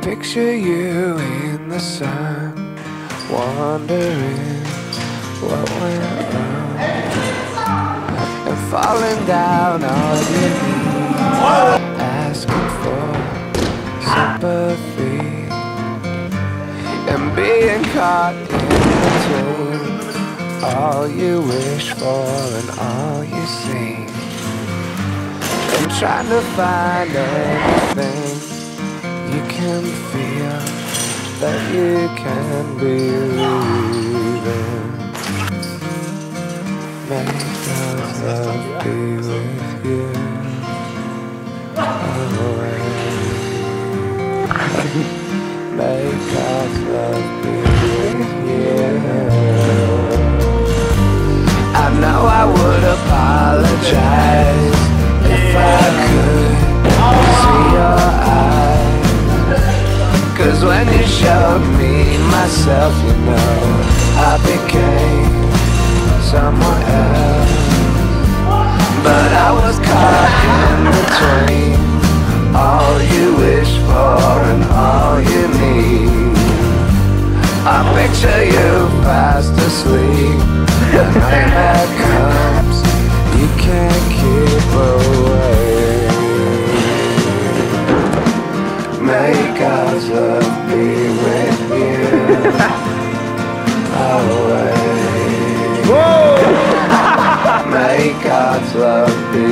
picture you in the sun, wondering what went wrong, and falling down on your knees, asking for sympathy, and being caught in between all you wish for and all you see, and trying to find anything you can feel that you can believe in. Make God's love be with you always. Make God's love be with you. I know I would apologize if I could see your eyes, 'cause when you showed me myself, you know, I became someone else. But I was caught in between all you wish for and all you need. I picture you fast asleep. The nightmare comes, you can't keep away. May God's love be with you always. May God's love be